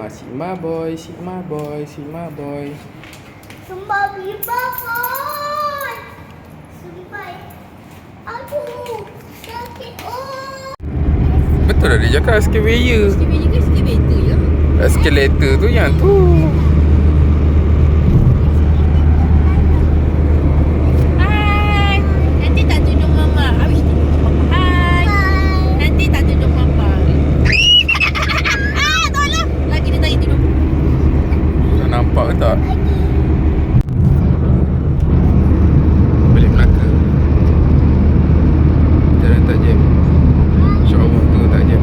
Sigma boy, Sigma boy, Sigma boy. Sumpah boy. Sumpah. Aduh, sakit. Oh. Betul lah dia cakap escalator. Escalator ke escalator je? Escalator tu yang tu. Hai. Nanti tak tunjuk mama. Habis tunjuk papa. Hai. Nanti tak tunjuk papa. Tolong. Lagi dia tarik tudung. Kau nampak ke tak? Balik Melaka. Jalan tak jam. InsyaAllah tu tak jam.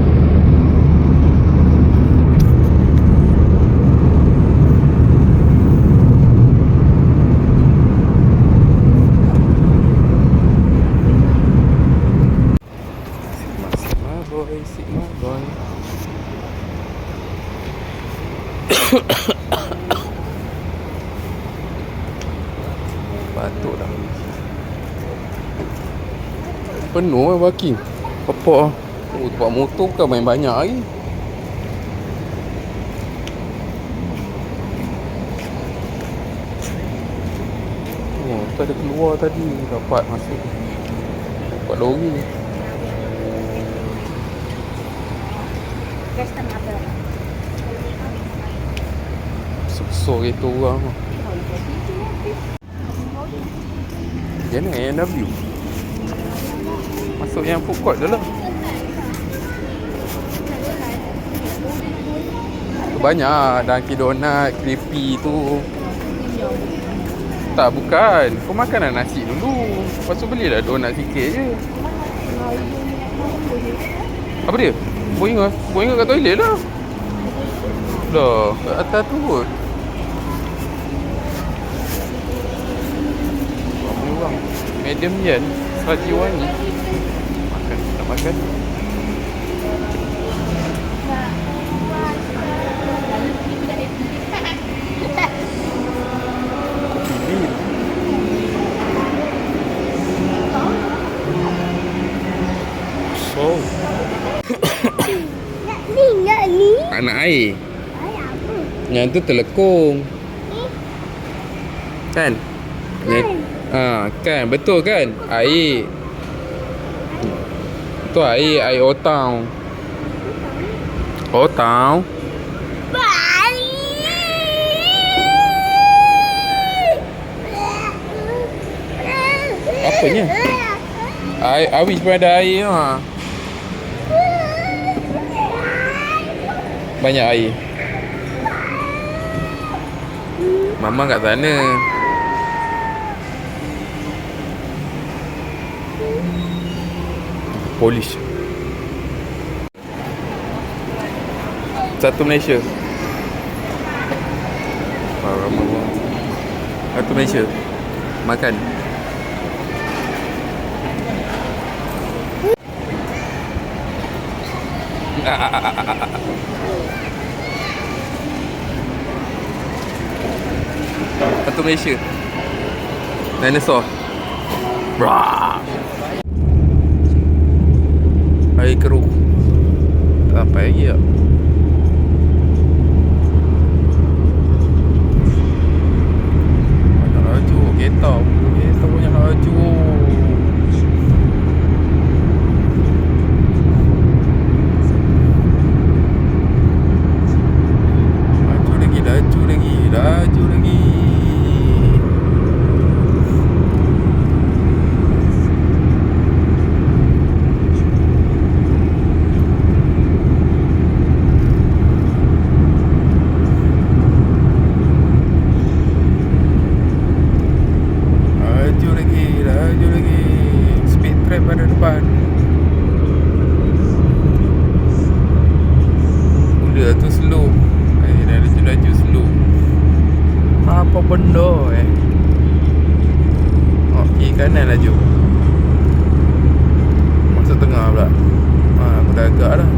Sigma boy, Sigma boy. Batuk dah. Penuh lah parking. Pepok lah. Oh, tempat motor bukan main banyak lagi. Oh, tu ada keluar tadi. Dapat masuk. Dapat lori. Gas tengah ada. Besar kereta orang. Dia nak ANW. Masuk yang food court je lah. Banyak Dunkin Donut, Creepy tu. Tak, bukan. Kau makan nasi dulu. Lepas tu belilah donut sikit je. Apa dia? Boeing kat toilet lah. Dah, kat atas tu kot. Ramai orang. Medium yen, Seraji wangi. Makan, nak makan. So, Nak ni. anak air. Ay, apa? Yang tu telekung. Kan? Kan, betul kan? Air. Tu air otau. Otau. Apanya? Air awis pun ada air ha. Banyak air. Mama kat sana. Polis. Satu Malaysia. Ramai orang. Satu Malaysia. Makan. Satu Malaysia. Dinosaur. Brah. Air keruh. Tak sampai lagi tak? Banyak laju kereta. Kereta banyak laju. Laju lagi. Laju lagi. Speed trap ada depan. Mula tu slow. Dah laju slow. Apa benda kiri kanan laju. Masuk tengah pula. Aku dah agak dah.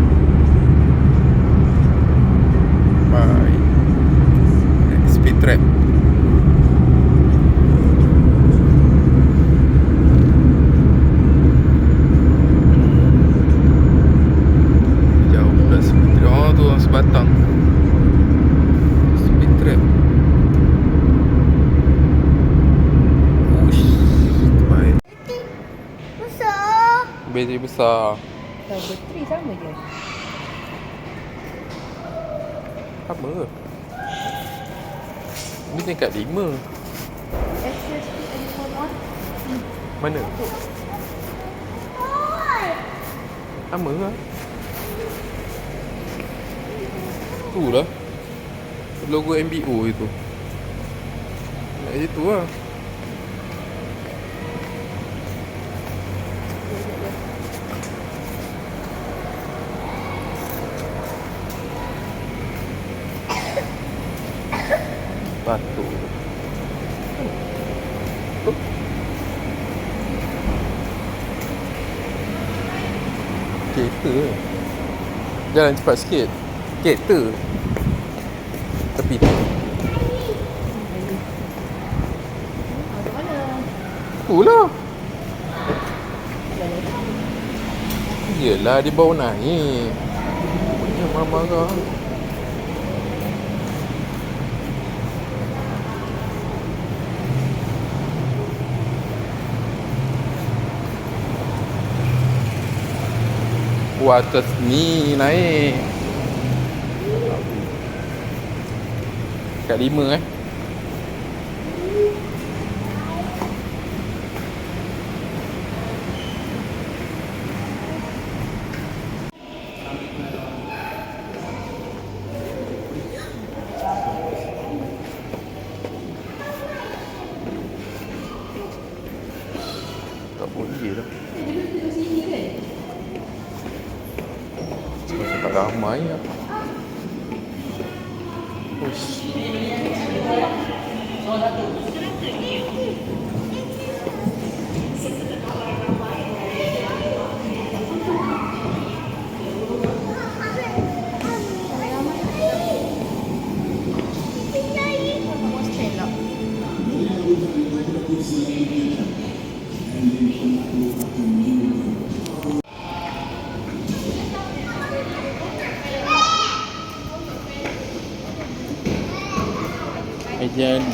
Bye. Speed trap. Jauh pula speed trap. Oh tu sebatang. Bateri besar. Kalau bateri sama je. Apa? Ni tingkat 5. Access to anyone on. Mana? Sama lah. Tu lah. Logo MBO itu. Kat situ lah. Batu. Kereta. Jalan cepat sikit. Kereta. Tepi tu. Ada mana? Itulah. Yelah, dia bawa naik. Punya marah-marah. Atas ni naik kat 5 tak boleh dah. Macam tak ramai lah. Uish. Eja Ali.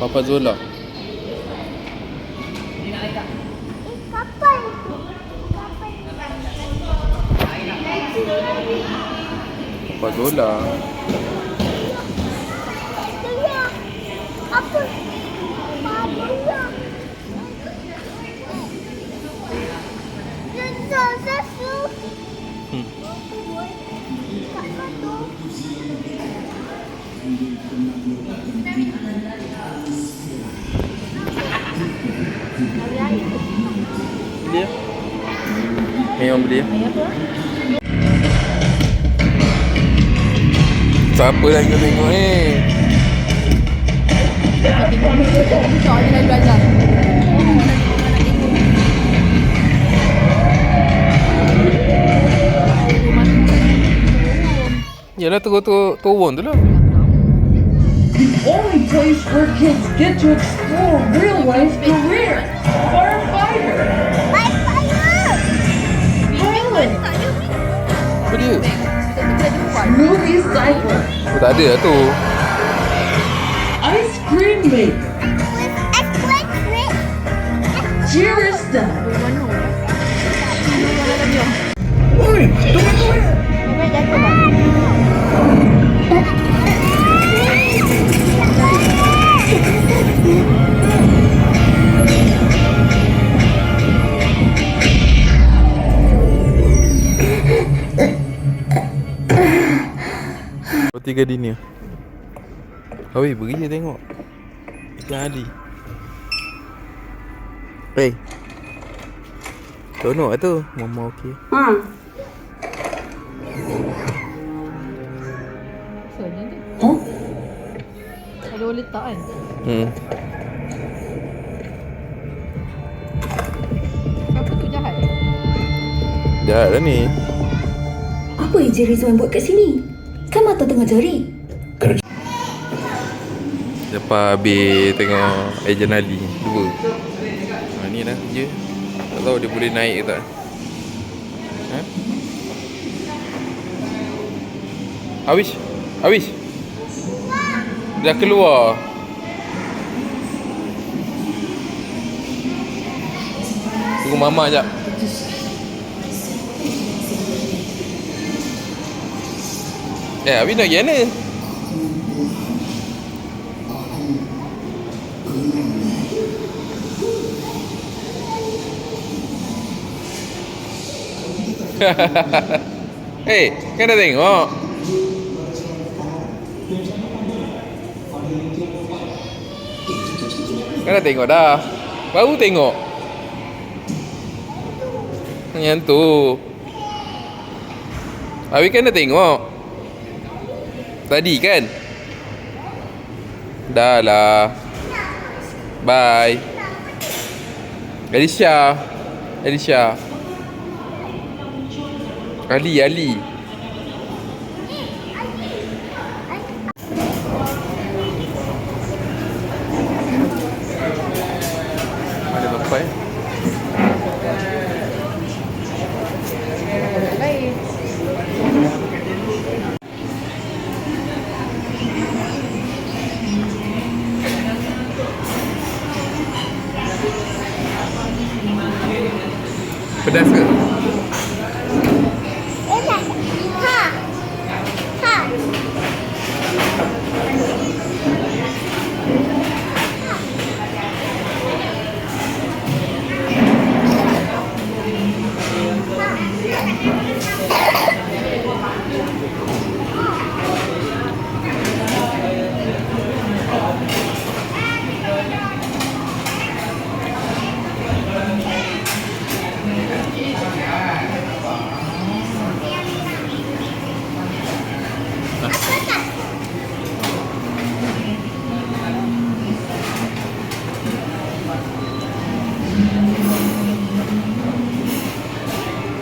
Papa Zola. Kapan? Papa Zola. Dia apa? Dia. Sesu. Beli ya? Memang beli ya? Ayah apa? Siapa lagi kau tengok ni? Cok dia dah belajar. Yalah turun tu lah. The only place where kids get to explore real life careers. Firefighter, pilot, Apa dia? movie cycler, Oh, tak ada lah tu. ice cream maker, cheerista. Oi, tunggu tunggu. Roti Gardenia. Oi, beri je tengok. Macam Ali. Hey. Tolong lah tu. Mama okey. Soalnya tu. Huh? Ada orang letak kan? Siapa tu jahat? Jahat lah ni. Apa Eja Rizwan buat kat sini? Kan Mata tengah cari. Lepas habis tengok Ejen Ali 2. Ni dah kerja. Tak tahu dia boleh naik ke tak. Ha? Awish. Awish. Dah keluar. Tunggu mama jap. Abi nak pergi mana? Hei, kan dah tengok? Kan dah tengok dah. Baru tengok. Yang tu. Abi kan dah tengok. Tadi kan? Dah lah. Bye. Alicia. Ali. Ada bapak. Baik. Pedas ke? Enak. Ha. Ha.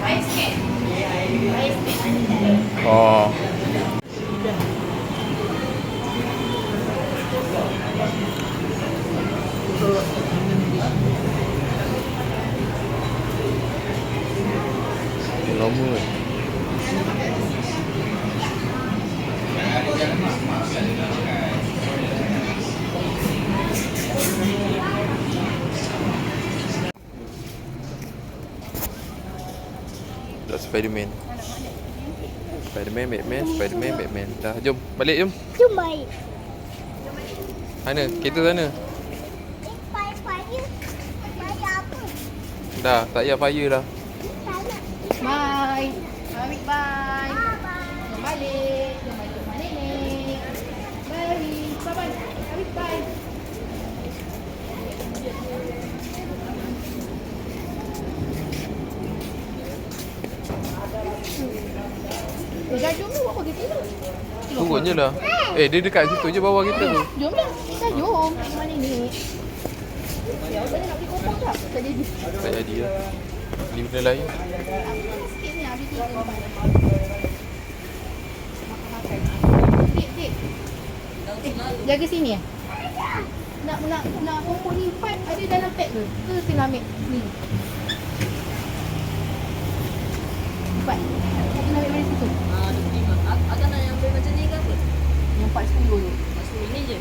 Baik sikit. Oh. Lama. Spiderman. Batman. Dah, jom. Balik, jom. Tu baik. Mana? Kereta sana. Fire. Fire apa? Dah, tak payah fire dah. Tak nak. Bye. Ambil bye. Bye. Jom balik rumah nenek. Bye. Ambil bye. Dah jom ni buat apa kita tu? Turun je lah. Dia dekat situ je bawah kita tu. Jom lah. Dah jom. Rumah nenek. Ya, tadi nak beli kopong tak? Tak jadi. Tak jadi lah. Beli benda lain. Sikit ni habis tu. Dik. Jaga sini eh? Nak kopong ni 4 ada dalam pack ke? Ke kena ambil ni? 4. Kena ambil dari situ. Agak nak yang beli macam ni ke apa? Yang 410 tu. Masuk ini je.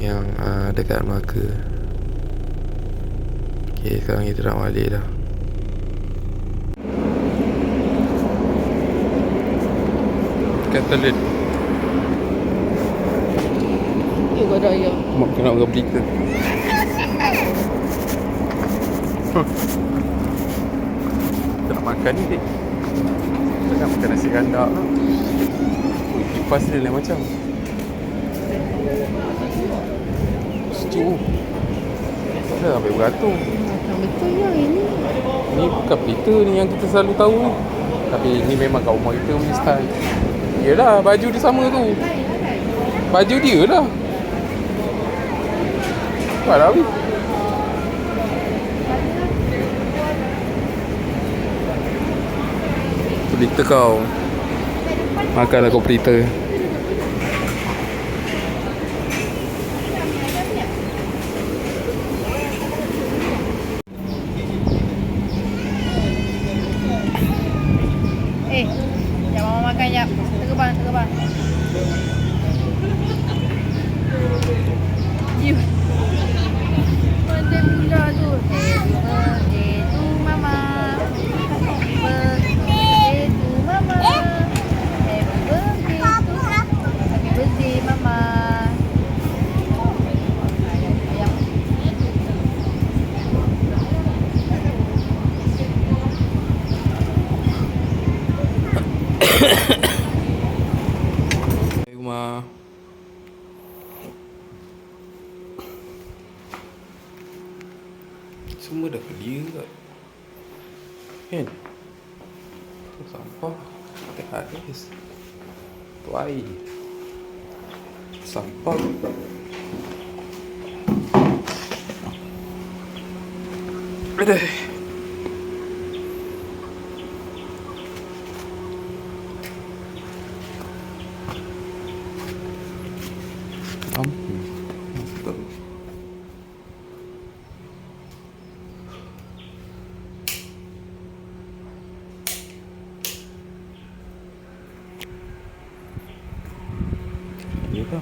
yang dekat Melaka. Okay, sekarang kita nak balik dah. Catalan. You got raya. Mak kena orang berita. Kita nak makan ni, Dik. Kita nak makan nasi kandak lah. Ui, kipas dia lain macam. Sejuk. Tak ada sampai beratung. Macam betul ya ini. Ni bukan berita ni yang kita selalu tahu ni. Tapi ni memang kat rumah kita punya style. Yelah, baju dia sama tu. Baju dia lah. Alah, weh. Berita kau. Makanlah kau berita. Jap mama makan jap. Terbang. You. Pandai pula tu. Happy birthday to mama. Happy birthday to mama. Happy birthday to Happy birthday mama. Ayam. Rumah. Semua dah clear tak? Kan? Tu sampah. Tak habis. Tu air. Sampah. Aduh. Ampun. Betul. Ya ke?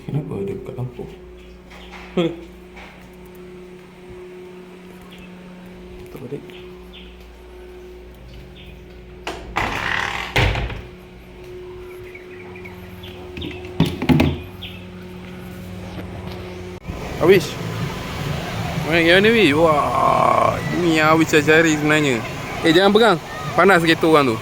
Kenapa ada buka lampu? Tak balik. Awish. Mana ni? Wah, ini yang Awish cari sebenarnya. Jangan pegang. Panas kereta orang tu.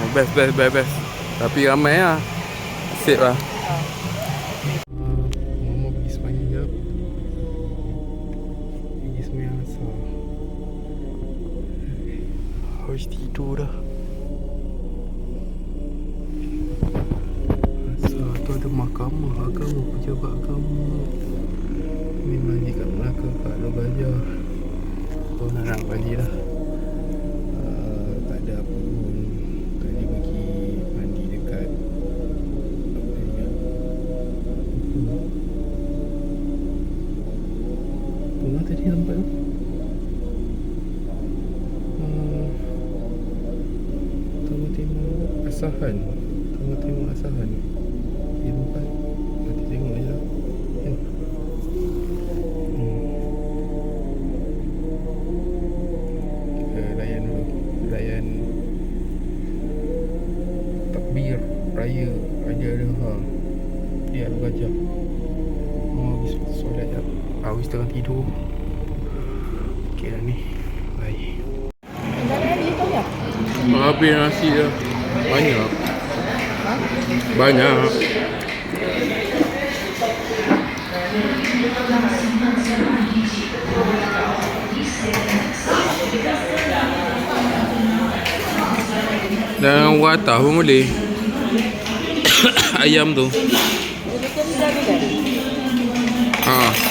Best. Tapi ramai lah. Asyik lah. Mama pergi semayang jap. Pergi semayang asal. Harus tidur dah. Asal tu ada mahkamah agama, pejabat agama. Memang ni kat Melaka, kat Luar Gajah. Kau nak balik lah. Tak ada apa pun. Tadi pergi mandi dekat Tengah tadi nampak tu. Tengah tengok asahan. Dia nampak. Nanti tengok je lah. Kan? Kita layan dulu. Layan takbir raya Raja Leha di Luar Gajah. Habis solat jap. Awis tengah tidur. Okey dah ni. Bye. Habis nasi dah. Banyak. Dan watah pun boleh. Ayam tu. Ha.